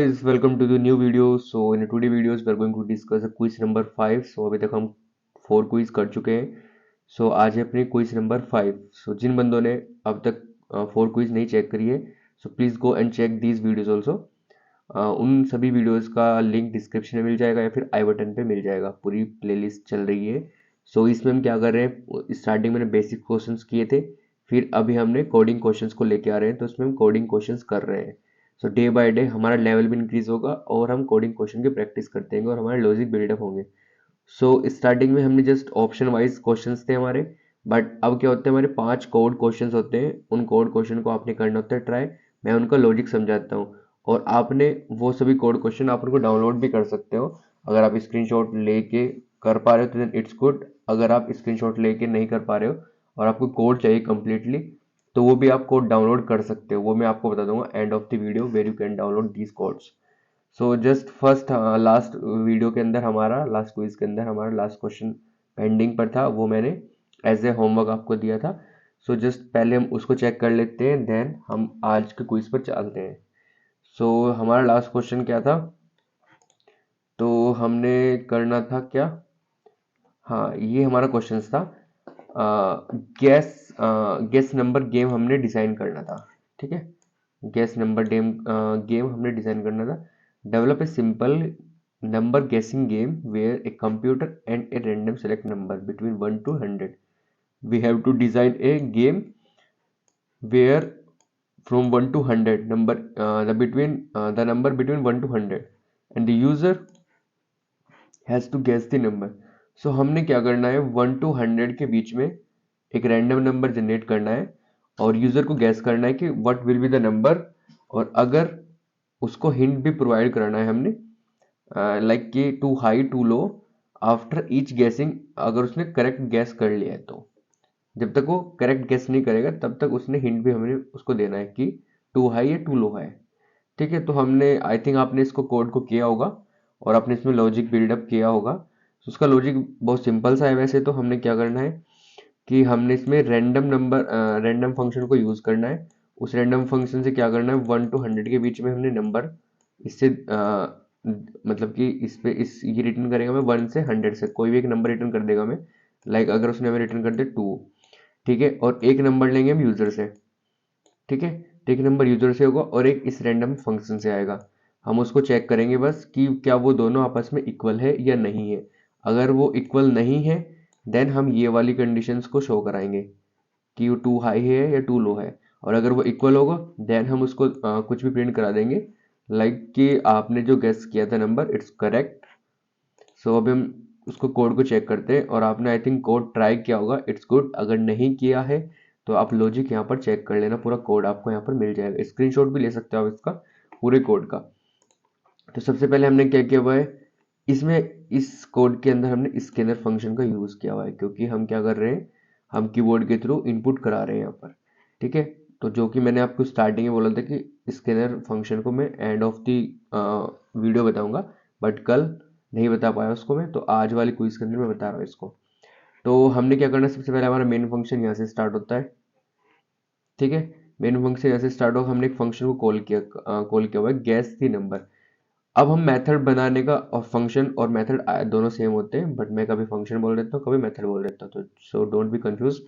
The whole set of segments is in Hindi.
guys, welcome to the new video. So in today videos we are going to discuss a quiz number 5. So अभी तक हम 4 क्विज कर चुके हैं. So आज है अपनी क्विज नंबर 5. So जिन बंदों ने अब तक 4 क्विज नहीं चेक करी है, so please go and check these videos also. उन सभी वीडियोस का लिंक डिस्क्रिप्शन में मिल जाएगा या फिर आई बटन पे मिल जाएगा. पूरी प्लेलिस्ट चल रही है. सो इसमें हम क्या कर रहे हैं, स्टार्टिंग में बेसिक क्वेश्चंस किए थे, फिर अभी हमने कोडिंग क्वेश्चंस को लेके आ रहे हैं, तो इसमें हम कोडिंग क्वेश्चंस कर रहे हैं. सो डे बाय डे हमारा लेवल भी इंक्रीज होगा और हम कोडिंग क्वेश्चन की प्रैक्टिस करते हैं और हमारे लॉजिक बिल्डअप होंगे. सो स्टार्टिंग में हमने जस्ट ऑप्शन वाइज क्वेश्चंस थे हमारे, बट अब क्या होते हैं, हमारे 5 कोड क्वेश्चंस होते हैं. उन कोड क्वेश्चन को आपने करना होता है ट्राई. मैं उनका लॉजिक समझाता हूँ और आपने वो सभी कोड क्वेश्चन आप उनको डाउनलोड भी कर सकते हो. अगर आप स्क्रीनशॉट लेके कर पा रहे हो तो देन इट्स गुड. अगर आप स्क्रीनशॉट लेके नहीं कर पा रहे हो और आपको कोड चाहिए कंप्लीटली, तो वो भी आप कोड डाउनलोड कर सकते हो. वो मैं आपको बता दूंगा end of the video where you can download these codes. So just first last video के अंदर हमारा लास्ट क्विज के अंदर हमारा लास्ट क्वेश्चन पेंडिंग पर था, वो मैंने एज ए होमवर्क आपको दिया था. सो जस्ट पहले हम उसको चेक कर लेते हैं, देन हम आज के क्विज पर चलते हैं. सो हमारा लास्ट क्वेश्चन क्या था, तो हमने करना था क्या, हाँ ये हमारा क्वेश्चन था. गैस गैस नंबर गेम हमने डिजाइन करना था. ठीक है, गैस नंबर गेम हमने डिजाइन करना था. Develop a simple number guessing game where a computer and a random select number between 1 to 100. We have to design a game where from 1 to 100 number the number between 1 to 100 and the user has to guess the number. So हमने क्या करना है, 1 to 100 के बीच में एक रैंडम नंबर जनरेट करना है और यूजर को गैस करना है कि what will be the number. और अगर उसको हिंट भी प्रोवाइड करना है हमने, लाइक कि too high too low after each guessing. अगर उसने करेक्ट गैस कर लिया है तो जब तक वो करेक्ट गेस नहीं करेगा तब तक उसने हिंट भी हमने उसको देना है कि टू हाई है टू लो है. ठीक है, तो हमने आई थिंक आपने इसको कोड को किया होगा और आपने इसमें लॉजिक बिल्डअप किया होगा. तो उसका लॉजिक बहुत सिंपल सा है. वैसे तो हमने क्या करना है कि हमने इसमें रैंडम फंक्शन को यूज करना है. उस रैंडम फंक्शन से क्या करना है, 1 to 100 के बीच में हमने नंबर इससे मतलब कि इस पे इस ये रिटर्न करेगा मैं 1 से 100 से कोई भी एक नंबर रिटर्न कर देगा मैं. लाइक अगर उसने हमें रिटर्न कर दे 2. ठीक है, और एक नंबर लेंगे हम यूजर से. ठीक है, तो एक नंबर यूजर से होगा और एक इस रैंडम फंक्शन से आएगा. हम उसको चेक करेंगे बस कि क्या वो दोनों आपस में इक्वल है या नहीं है. अगर वो इक्वल नहीं है देन हम ये वाली कंडीशंस को शो कराएंगे कि वो टू हाई है या टू लो है. और अगर वो इक्वल होगा देन हम उसको कुछ भी प्रिंट करा देंगे, लाइक कि आपने जो गेस किया था नंबर इट्स करेक्ट. सो अभी हम उसको कोड को चेक करते हैं और आपने आई थिंक कोड ट्राई किया होगा, इट्स गुड. अगर नहीं किया है तो आप लॉजिक यहाँ पर चेक कर लेना, पूरा कोड आपको यहाँ पर मिल जाएगा. स्क्रीनशॉट भी ले सकते हो आप इसका पूरे कोड का. तो सबसे पहले हमने क्या किया हुआ है, इसमें इस कोड के अंदर हमने स्कैनर फंक्शन का यूज किया हुआ है, क्योंकि हम क्या कर रहे हैं, हम कीबोर्ड के थ्रू इनपुट करा रहे हैं यहाँ पर. ठीक है, तो जो कि मैंने आपको स्टार्टिंग में बोला था कि स्कैनर फंक्शन को मैं एंड ऑफ दी वीडियो बताऊंगा, बट कल नहीं बता पाया उसको मैं, तो आज वाली क्विज के अंदर मैं बता रहा हूँ इसको. तो हमने क्या करना है, सबसे पहले हमारा मेन फंक्शन यहाँ से स्टार्ट होता है. ठीक है, मेन फंक्शन यहाँ से स्टार्ट हो, हमने एक फंक्शन को कॉल किया हुआ है गैस दी नंबर. अब हम मेथड बनाने का और फंक्शन और मेथड दोनों सेम होते हैं, बट मैं कभी फंक्शन बोल देता हूँ कभी मेथड बोल देता हूँ, तो सो डोंट बी कंफ्यूज.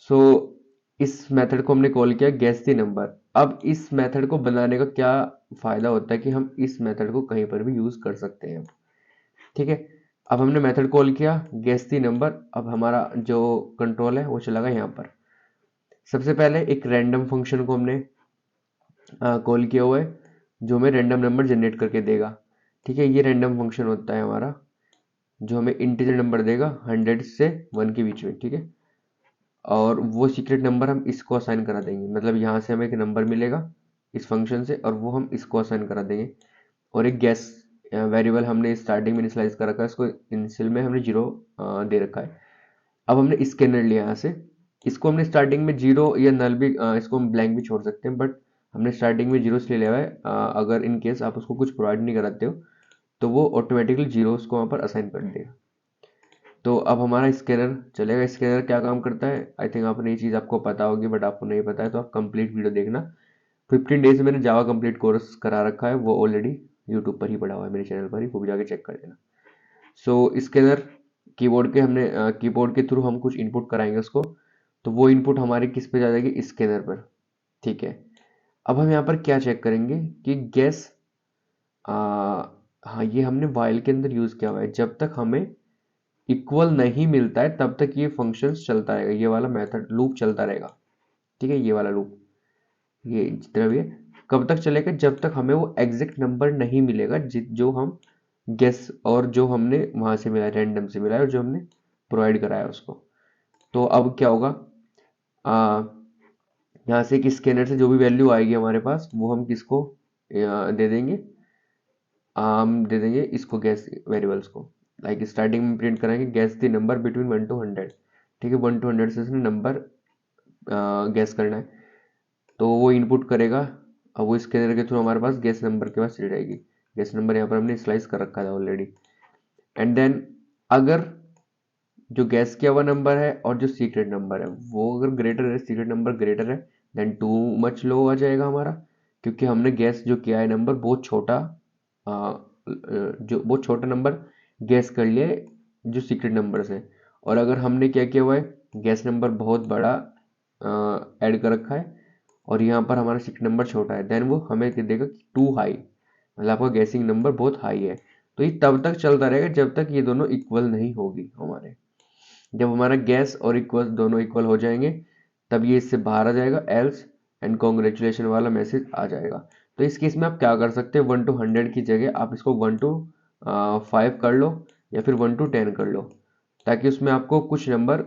सो इस मेथड को हमने कॉल किया गेस द नंबर. अब इस मेथड को बनाने का क्या फायदा होता है कि हम इस मेथड को कहीं पर भी यूज कर सकते हैं. ठीक है, अब हमने मेथड कॉल किया गेस द नंबर. अब हमारा जो कंट्रोल है वो चला गया यहाँ पर. सबसे पहले एक रैंडम फंक्शन को हमने कॉल किया हुआ है जो हमें रैंडम नंबर जनरेट करके देगा. ठीक है, ये रैंडम फंक्शन होता है हमारा जो हमें इंटीजर नंबर देगा 100 से 1 के बीच में. ठीक है, और वो सीक्रेट नंबर हम इसको असाइन करा देंगे, मतलब यहाँ से हमें एक नंबर मिलेगा इस फंक्शन से और वो हम इसको असाइन करा देंगे. और एक गैस वेरिएबल हमने स्टार्टिंग में इनिशियलाइज कर रखा है, इसको इनिशियल में हमने 0 दे रखा है. अब हमने स्कैनर लिया यहाँ से, इसको हमने स्टार्टिंग में 0 या नल भी इसको हम ब्लैंक भी छोड़ सकते हैं, बट हमने स्टार्टिंग में 0 ले लिया है. अगर इन केस आप उसको कुछ प्रोवाइड नहीं कराते हो तो वो ऑटोमेटिकली 0 को वहाँ पर असाइन कर देगा. तो अब हमारा स्कैनर चलेगा. स्कैनर क्या काम करता है, आई थिंक आपने ये चीज़ आपको पता होगी, बट आपको नहीं पता है तो आप कंप्लीट वीडियो देखना. 15 डेज में मैंने जावा कंप्लीट कोर्स करा रखा है, वो ऑलरेडी यूट्यूब पर ही पड़ा हुआ है मेरे चैनल पर ही, वो भी जाके चेक कर लेना। सो इसके अंदर कीबोर्ड के हमने कीबोर्ड के थ्रू हम कुछ इनपुट कराएंगे उसको, तो वो इनपुट हमारे किस पे जा जाएगी, स्कैनर पर। ठीक है, अब हम यहाँ पर क्या चेक करेंगे कि गैस, हाँ ये हमने वाइल के अंदर यूज किया हुआ है, जब तक हमें इक्वल नहीं मिलता है तब तक ये फंक्शंस चलता रहेगा, ये वाला मेथड लूप चलता रहेगा। ठीक है, ये वाला लूप, ये जितना भी है, कब तक चलेगा, जब तक हमें वो एग्जैक्ट नंबर नहीं मिलेगा जो हम गेस और जो हमने वहां से मिला, रैंडम से मिला है और जो हमने प्रोवाइड कराया उसको। तो अब क्या होगा, यहाँ से कि स्कैनर से जो भी वैल्यू आएगी हमारे पास, वो हम किसको दे देंगे, हम दे देंगे इसको, गैस वेरिएबल्स को। लाइक स्टार्टिंग में प्रिंट कराएंगे gas the number between 1 to 100। ठीक है, 1 to 100 से उसने नंबर गैस करना है, तो वो इनपुट करेगा। अब वो स्कैनर के थ्रू हमारे पास गैस नंबर के पास चली जाएगी। गैस नंबर यहाँ पर हमने स्लाइस कर रखा था ऑलरेडी। एंड देन अगर जो गैस किया हुआ नंबर है और जो सीक्रेट नंबर है वो अगर ग्रेटर है, सीक्रेट नंबर ग्रेटर है, देन टू मच लो आ जाएगा हमारा, क्योंकि हमने गैस जो किया है नंबर बहुत छोटा, जो बहुत छोटा नंबर गैस कर लिया है जो सीक्रेट नंबर से। और अगर हमने क्या किया हुआ है, गैस नंबर बहुत बड़ा ऐड कर रखा है और यहाँ पर हमारा सीक्रेट नंबर छोटा है, देन वो हमें देगा कि टू हाई, मतलब आपका गैसिंग नंबर बहुत हाई है। तो ये तब तक चलता रहेगा जब तक ये दोनों इक्वल नहीं होगी हमारे। जब हमारा गैस और इक्वल दोनों इक्वल हो जाएंगे तब ये इससे बाहर आ जाएगा, एल्स एंड कॉन्ग्रेचुलेशन वाला मैसेज आ जाएगा। तो इस केस में आप क्या कर सकते हैं, 1 to 100 की जगह आप इसको 1 to 5 कर लो या फिर 1 to 10 कर लो, ताकि उसमें आपको कुछ नंबर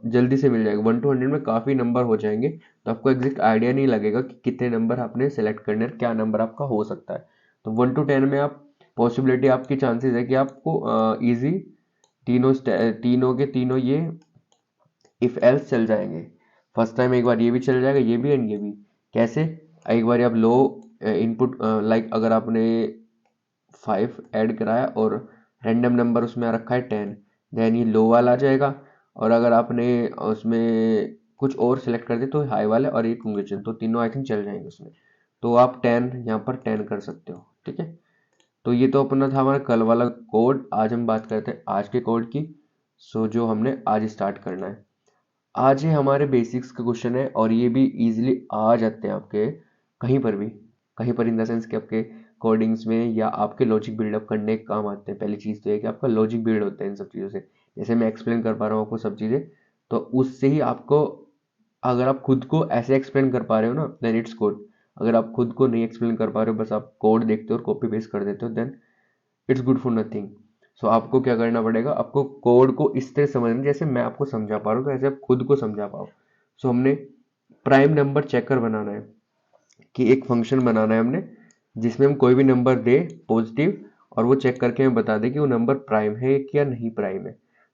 जल्दी से मिल जाएगा। 1 to 100 में काफ़ी नंबर हो जाएंगे, तो आपको एग्जैक्ट आइडिया नहीं लगेगा कि कितने नंबर आपने सेलेक्ट करने हैं, क्या नंबर आपका हो सकता है। तो 1 to 10 में आप पॉसिबिलिटी, आपकी चांसेस है कि आपको इजी तीनों के तीनों ये इफ एल्स चल जाएंगे। फर्स्ट टाइम एक बार ये भी चल जाएगा, ये भी एंड ये भी। कैसे, एक बार आप लो इनपुट, लाइक अगर आपने 5 ऐड कराया और रैंडम नंबर उसमें आ रखा है 10, देन ये लो वाला आ जाएगा। और अगर आपने उसमें कुछ और सिलेक्ट कर दे तो हाई वाले और ये कंग्रेचुलेशन, तो तीनों आई थिंक चल जाएंगे उसमें। तो आप 10 यहाँ पर 10 कर सकते हो। ठीक है, तो ये तो अपना था हमारा कल वाला कोड। आज हम बात करते हैं आज के कोड की। सो जो हमने आज स्टार्ट करना है, आज ये हमारे बेसिक्स के क्वेश्चन है और ये भी इजीली आ जाते हैं आपके कहीं पर भी, कहीं पर इन द सेंस कि आपके कोडिंग्स में या आपके लॉजिक बिल्डअप करने के काम आते हैं। पहली चीज़ तो ये कि आपका लॉजिक बिल्ड होता है इन सब चीज़ों से। जैसे मैं एक्सप्लेन कर पा रहा हूँ आपको सब चीज़ें, तो उससे ही आपको, अगर आप खुद को ऐसे एक्सप्लेन कर पा रहे हो ना, देन इट्स गुड। अगर आप खुद को नहीं एक्सप्लेन कर पा रहे हो, बस आप कोड देखते हो और कॉपी पेस्ट कर देते हो, then it's good for nothing. So आपको क्या करना पड़ेगा, आपको कोड को इस तरह समझना जैसे मैं आपको समझा पा रहा हूँ, तो ऐसे आप खुद को समझा पाओ। सो हमने प्राइम नंबर चेकर बनाना है, कि एक फंक्शन बनाना है हमने जिसमें हम कोई भी नंबर दे पॉजिटिव और वो चेक करके हमें बता दे कि वो नंबर प्राइम है या नहीं प्राइम है।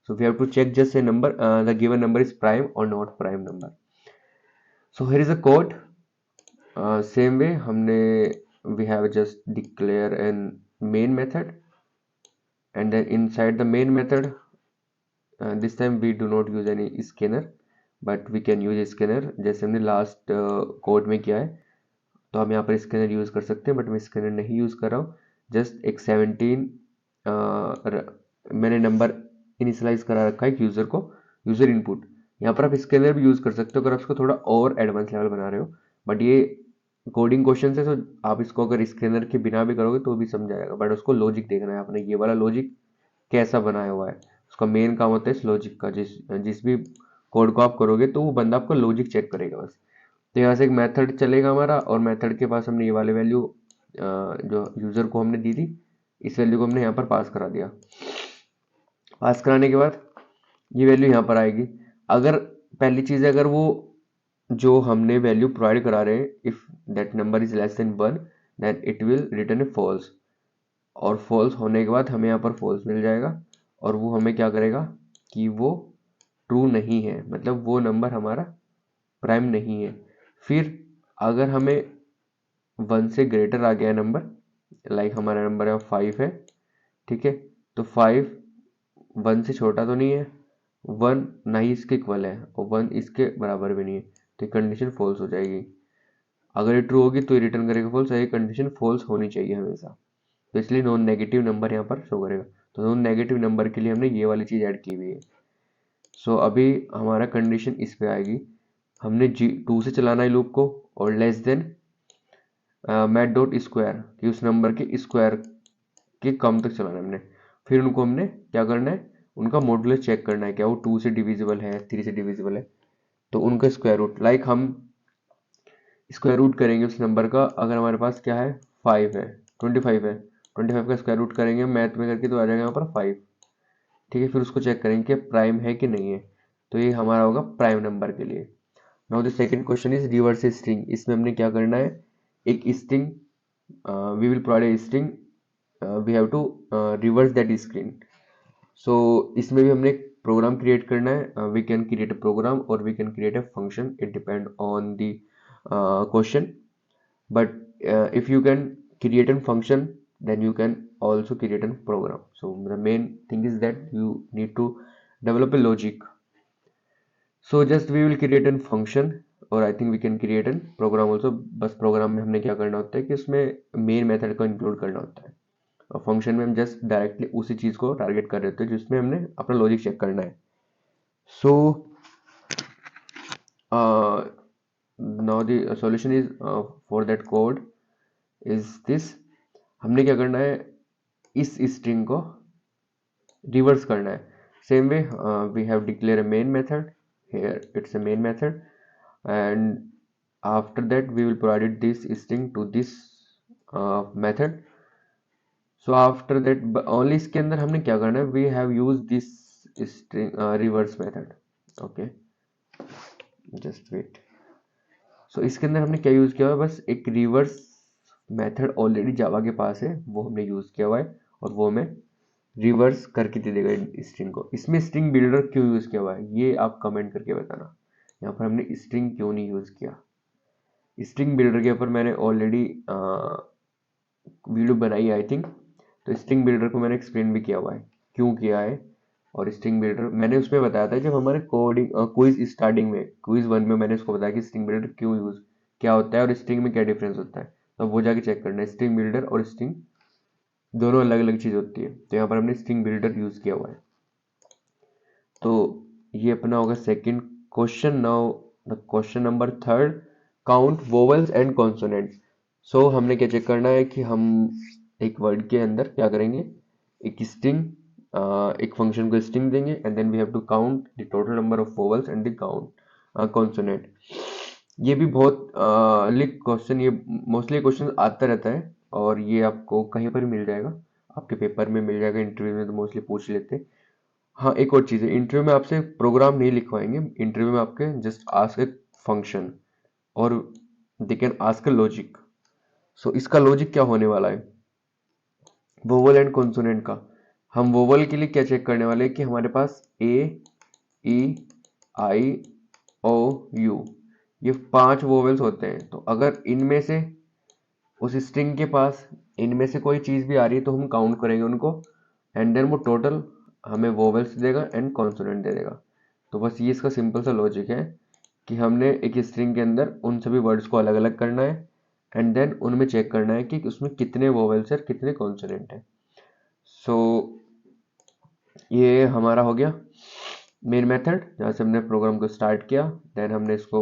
So we have to check just a number, the given number is prime और not prime number. So here is a code. Same way हमने, we have just declare an main method, and then inside the main method, this time we do not use any scanner but we can use scanner, जैसे हमने लास्ट कोड में किया है। तो हम यहाँ पर स्कैनर यूज़ कर सकते हैं, बट मैं स्कैनर नहीं यूज़ कर रहा हूँ। जस्ट एक 17 मैंने नंबर इनिशलाइज करा रखा है यूज़र को, यूज़र इनपुट। यहाँ पर आप स्कैनर भी यूज़ कर सकते हो अगर आप इसको थोड़ा और एडवांस लेवल बना रहे हो, बट ये कोडिंग क्वेश्चन है तो आप इसको अगर स्कैनर के बिना भी करोगे तो भी समझ आएगा, बट उसको लॉजिक देखना है आपने, ये वाला लॉजिक कैसा बनाया हुआ है। उसका मेन काम होता है इस लॉजिक का, जिस जिस भी कोड को आप करोगे तो वो बंदा आपका लॉजिक चेक करेगा बस। तो यहाँ से एक मेथड चलेगा हमारा, और मेथड के पास हमने ये वाले वैल्यू जो यूज़र को हमने दी थी, इस वैल्यू को हमने यहाँ पर पास करा दिया। पास कराने के बाद ये वैल्यू यहाँ पर आएगी। अगर पहली चीज़, अगर वो जो हमने वैल्यू प्रोवाइड करा रहे हैं, if that number is less than 1, then it will return a false. और फॉल्स होने के बाद हमें यहाँ पर फॉल्स मिल जाएगा, और वो हमें क्या करेगा कि वो ट्रू नहीं है, मतलब वो नंबर हमारा प्राइम नहीं है। फिर अगर हमें 1 से ग्रेटर आ गया नंबर, लाइक हमारा नंबर है 5 है, ठीक है, तो 5 1 से छोटा तो नहीं है, 1 ना ही इसके इक्वल है और 1 इसके बराबर भी नहीं है, तो कंडीशन फॉल्स हो जाएगी। अगर ये ट्रू होगी तो ये रिटर्न करेगा फॉल्स, ये कंडीशन फॉल्स होनी चाहिए हमेशा। तो इसलिए नॉन नेगेटिव नंबर यहाँ पर शो करेगा। तो नॉन नेगेटिव नंबर के लिए हमने ये वाली चीज़ ऐड की हुई है। सो अभी हमारा कंडीशन इस पे आएगी, हमने जी 2 से चलाना है लूप को, और less than math dot square कि उस नंबर के स्क्वायर के कम तक चलाना है हमने। फिर उनको हमने क्या करना है, उनका मॉडुलस चेक करना है, क्या वो 2 से डिविजिबल है, 3 से डिविजिबल है। तो उनका स्क्वायर रूट, लाइक हम स्क्वायर रूट करेंगे उस नंबर का, अगर हमारे पास क्या है 5 है, 25 है, 25 का स्क्वायर रूट करेंगे मैथ में करके तो आ जाएगा यहाँ पर 5। ठीक है, फिर उसको चेक करेंगे कि प्राइम है कि नहीं है। तो ये हमारा होगा प्राइम नंबर के लिए। Now the second question is reverse string. इसमें हमने क्या करना है, एक string, we will provide a string, we have to reverse that string. So इसमें भी हमने एक प्रोग्राम क्रिएट करना है। We can create a program और we can create a function, it depend on the question, but if you can create a function then you can also create a program. So the main thing is that you need to develop a logic. So just we will create a function और I think we can create a program also. बस प्रोग्राम में हमने क्या करना होता है कि उसमें मेन मेथड को इंक्लूड करना होता है, और फंक्शन में हम जस्ट डायरेक्टली उसी चीज़ को टारगेट कर रहे होते हैं जिसमें हमने अपना लॉजिक चेक करना है। सो now the solution is for that code is this। हमने क्या करना है, इस स्ट्रिंग को रिवर्स करना है। Same way we have declare a main method, here it's a main method, and after that we will provide this string to this method. So after that only इसके अंदर हमने क्या करना है, we have use this string reverse method. Okay, just wait. So इसके अंदर हमने क्या यूज किया हुआ है, बस एक रिवर्स मेथड ऑलरेडी जावा के पास है, वो हमने यूज किया हुआ है, और वो हमें रिवर्स करके दे देगा स्ट्रिंग को। इसमें स्ट्रिंग बिल्डर क्यों यूज किया हुआ है ये आप कमेंट करके बताना, यहाँ पर हमने स्ट्रिंग क्यों नहीं यूज किया। स्ट्रिंग बिल्डर के ऊपर मैंने ऑलरेडी वीडियो बनाई आई थिंक, तो स्ट्रिंग बिल्डर को मैंने एक्सप्लेन भी किया हुआ है क्यों किया है। और स्ट्रिंग बिल्डर मैंने उसमें बताया था जब हमारे कोडिंग क्विज स्टार्टिंग में, क्विज 1 में मैंने उसको बताया कि स्ट्रिंग बिल्डर क्यों यूज क्या होता है और स्ट्रिंग में क्या डिफरेंस होता है। तो वो जाके चेक करना है, स्ट्रिंग बिल्डर और स्ट्रिंग दोनों अलग अलग चीज होती है। तो यहाँ पर हमने स्ट्रिंग बिल्डर यूज किया हुआ है। तो ये अपना होगा second question. Now the question number third, count vowels and consonants. So हमने क्या चेक करना है कि हम एक वर्ड के अंदर क्या करेंगे, एक स्ट्रिंग, एक फंक्शन को स्ट्रिंग देंगे, and then we have to count the total number of vowels and the count consonant. ये भी बहुत लिक क्वेश्चन, ये मोस्टली क्वेश्चन आता रहता है, और ये आपको कहीं पर भी मिल जाएगा, आपके पेपर में मिल जाएगा, इंटरव्यू में तो मोस्टली पूछ लेते हैं। हाँ, एक और चीज़ है, इंटरव्यू में आपसे प्रोग्राम नहीं लिखवाएंगे, इंटरव्यू में आपके जस्ट आस्क ए फंक्शन और they can ask a logic. So इसका लॉजिक क्या होने वाला है, वोवल एंड कॉन्सोनेंट का। हम वोवल के लिए क्या चेक करने वाले हैं कि हमारे पास ए, ई, आई, ओ, यू, ये 5 वोवेल्स होते हैं। तो अगर इनमें से उस स्ट्रिंग के पास इनमें से कोई चीज़ भी आ रही है तो हम काउंट करेंगे उनको, एंड देन वो टोटल हमें वोवेल्स देगा एंड कॉन्सोनेंट दे देगा। तो बस ये इसका सिंपल सा लॉजिक है कि हमने एक स्ट्रिंग के अंदर उन सभी वर्ड्स को अलग अलग करना है, एंड देन उनमें चेक करना है कि उसमें कितने वोवेल्स और कितने कॉन्सोनेंट हैं। सो ये हमारा हो गया मेन मेथड, जहाँ से हमने प्रोग्राम को स्टार्ट किया, देन हमने इसको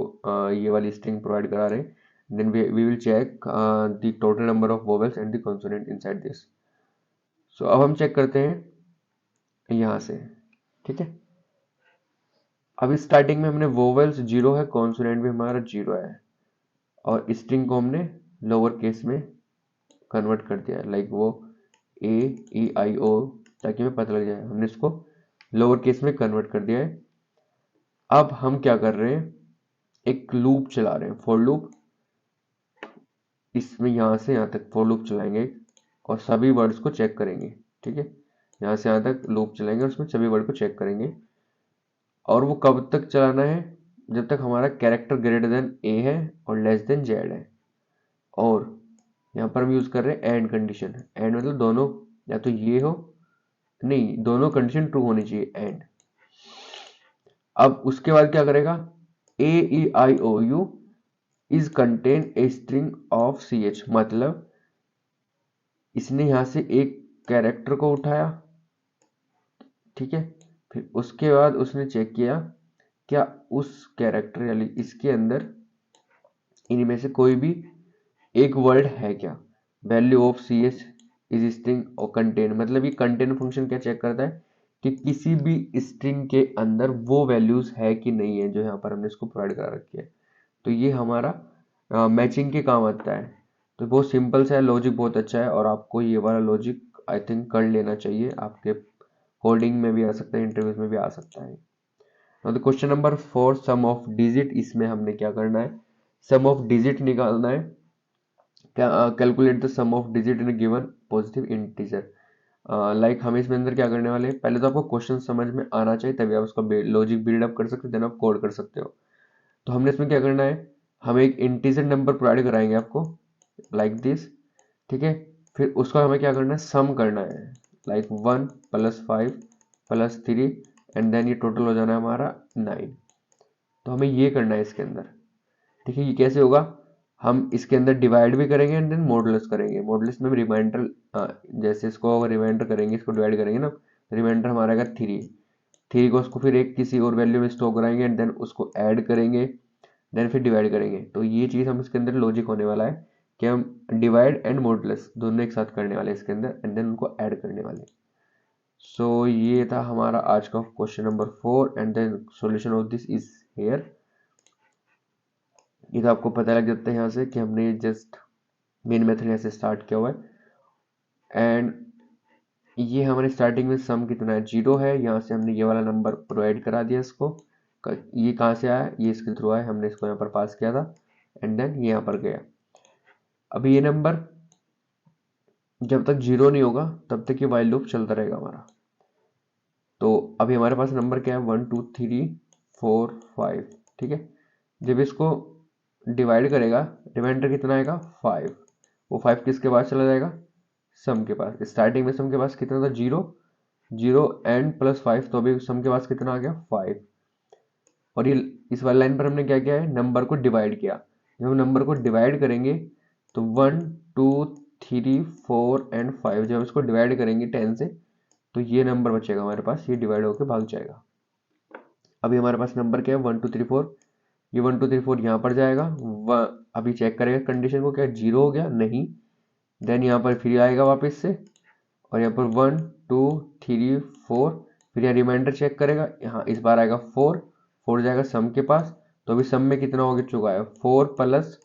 ये वाली स्ट्रिंग प्रोवाइड करा रहे हैं, then we will check the total number of vowels and the consonant inside this। so अब हम चेक करते हैं यहाँ से, ठीक है। अब स्टार्टिंग में हमने वोवेल्स 0 है, कॉन्सोनेंट भी हमारा 0 है, और स्ट्रिंग को हमने लोअर केस में कन्वर्ट कर दिया है, लाइक वो ए, ई, आई, ओ, ताकि हमें पता लग जाए, हमने इसको लोअर केस में कन्वर्ट कर दिया है। अब हम क्या कर रहे हैं, एक लूप चला रहे हैं, फॉर लूप। इसमें यहाँ से यहाँ तक फॉर लूप चलाएंगे और सभी वर्ड्स को चेक करेंगे, ठीक है। यहाँ से यहाँ तक लूप चलाएंगे और उसमें सभी वर्ड को चेक करेंगे, और वो कब तक चलाना है, जब तक हमारा कैरेक्टर ग्रेटर देन ए है और लेस देन जेड है। और यहाँ पर हम यूज कर रहे हैं एंड कंडीशन। एंड मतलब दोनों, या तो ये हो, नहीं, दोनों कंडीशन ट्रू होनी चाहिए, एंड। अब उसके बाद क्या करेगा, A, E, I, O, U, is contain a string of ch, मतलब इसने यहां से एक कैरेक्टर को उठाया, ठीक है, फिर उसके बाद उसने चेक किया क्या उस कैरेक्टर यानी इसके अंदर इनमें से कोई भी एक वर्ड है क्या। Value of C H is string और कंटेन, मतलब ये कंटेन फंक्शन क्या चेक करता है कि किसी भी स्ट्रिंग के अंदर वो वैल्यूज है कि नहीं है जो यहाँ पर हमने इसको प्रोवाइड करा रखी है। तो ये हमारा मैचिंग के काम आता है। तो बहुत सिंपल सा है, लॉजिक बहुत अच्छा है और आपको ये वाला लॉजिक आई थिंक कर लेना चाहिए, आपके कोडिंग में भी आ सकता है, इंटरव्यूज में भी आ सकता है। तो question number 4 sum of digit, इसमें हमने क्या करना है, सम ऑफ डिजिट निकालना है। Calculate the sum of digit in given positive integer. Like हम इसमें अंदर क्या करने वाले हैं, पहले तो आपको क्वेश्चन समझ में आना चाहिए तभी आप उसका लॉजिक बिल्डअप कर सकते हो, देन आप कोड कर सकते हो। तो हमने इसमें क्या करना है, हम एक इंटीजर नंबर प्रोवाइड कराएंगे आपको लाइक दिस, ठीक है, फिर उसका हमें क्या करना है, सम करना है, लाइक 1 + 5 + 3 एंड देन ये टोटल हो जाना है हमारा 9। तो हमें ये करना है इसके अंदर, ठीक है। ये कैसे होगा, हम इसके अंदर डिवाइड भी करेंगे एंड देन मॉडुलस करेंगे। मॉडुलस में रिमाइंडर, जैसे इसको अगर रिमाइंडर करेंगे, इसको डिवाइड करेंगे ना, रिमाइंडर हमारा आएगा 3 को उसको फिर एक किसी और वैल्यू में स्टोर कराएंगे एंड देन उसको ऐड करेंगे, देन फिर डिवाइड करेंगे। तो ये चीज़ हम इसके अंदर लॉजिक होने वाला है कि हम डिवाइड एंड मॉडुलस दोनों एक साथ करने वाले इसके अंदर एंड देन उनको ऐड करने वाले। सो ये था हमारा आज का question number 4 and then solution of this is here. ये तो आपको पता लग जाता है यहाँ से कि हमने जस्ट मेन मेथड यहाँ से स्टार्ट किया हुआ है एंड ये हमारे स्टार्टिंग में सम कितना है, 0 है। यहाँ से हमने ये वाला नंबर प्रोवाइड करा दिया इसको, ये कहाँ से आया, ये इसके थ्रू आया, हमने इसको यहाँ पर पास किया था एंड देन ये यहाँ पर गया। अभी ये नंबर जब तक 0 नहीं होगा तब तक ये वाइल लूप चलता रहेगा हमारा। तो अभी हमारे पास नंबर क्या है, 1 2 3 4 5, ठीक है। जब इसको डिवाइड करेगा, रिमाइंडर कितना आएगा 5, वो 5 किसके पास चला जाएगा, सम के पास। स्टार्टिंग में सम के पास कितना था, 0 0 एंड +5, तो अभी सम के पास कितना आ गया 5। और ये इस वाली लाइन पर हमने क्या किया है, नंबर को डिवाइड किया। जब हम नंबर को डिवाइड करेंगे तो 1 2 3 4 एंड 5, जब इसको डिवाइड करेंगे 10 से तो ये नंबर बचेगा हमारे पास, ये डिवाइड होकर भाग जाएगा। अभी हमारे पास नंबर क्या है, 1 2 3 4, ये 1 2 3 4 यहाँ पर जाएगा, अभी चेक करेगा कंडीशन को, क्या 0 हो गया, नहीं, देन यहाँ पर फिर आएगा वापस से और यहाँ पर 1 2 3 4, फिर यहाँ रिमाइंडर चेक करेगा, यहाँ इस बार आएगा 4 जाएगा सम के पास। तो अभी सम में कितना हो चुका है, 4 प्लस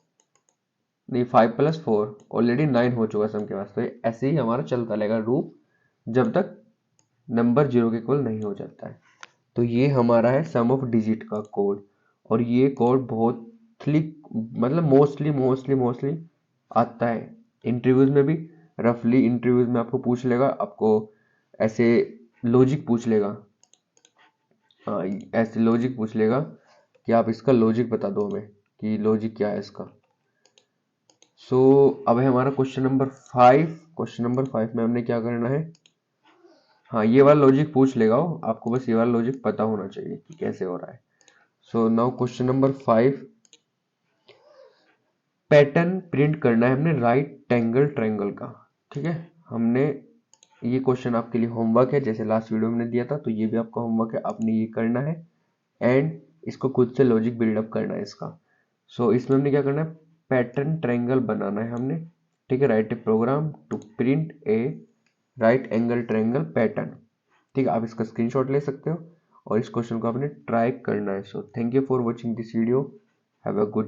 नहीं 5 + 4 ऑलरेडी 9 हो चुका है सम के पास। तो ये ऐसे ही हमारा चलता रहेगा लूप जब तक नंबर 0 के इक्वल नहीं हो जाता है। तो ये हमारा है सम ऑफ डिजिट का कोड और ये कोड बहुत मतलब मोस्टली आता है इंटरव्यूज में भी। रफली इंटरव्यूज में आपको पूछ लेगा, आपको ऐसे लॉजिक पूछ लेगा, हाँ ऐसे लॉजिक पूछ लेगा कि आप इसका लॉजिक बता दो हमें कि लॉजिक क्या है इसका। सो अब है हमारा क्वेश्चन नंबर 5। क्वेश्चन नंबर 5 में हमने क्या करना है, हाँ ये वाला लॉजिक पूछ लेगा वो, आपको बस ये वाला लॉजिक पता होना चाहिए कि कैसे हो रहा है। So now question number 5, pattern print करना है हमने राइट एंगल ट्रायंगल का, ठीक है। हमने ये क्वेश्चन आपके लिए होमवर्क है, जैसे लास्ट वीडियो में दिया था, तो ये भी आपका होमवर्क है, आपने ये करना है एंड इसको खुद से लॉजिक बिल्डअप करना है इसका। सो इसमें हमने क्या करना है, पैटर्न ट्रायंगल बनाना है हमने, ठीक है। Write a program to print a right angle triangle pattern, ठीक है। आप इसका स्क्रीनशॉट ले सकते हो और इस क्वेश्चन को आपने ट्राई करना है। So thank you for watching this video, have a good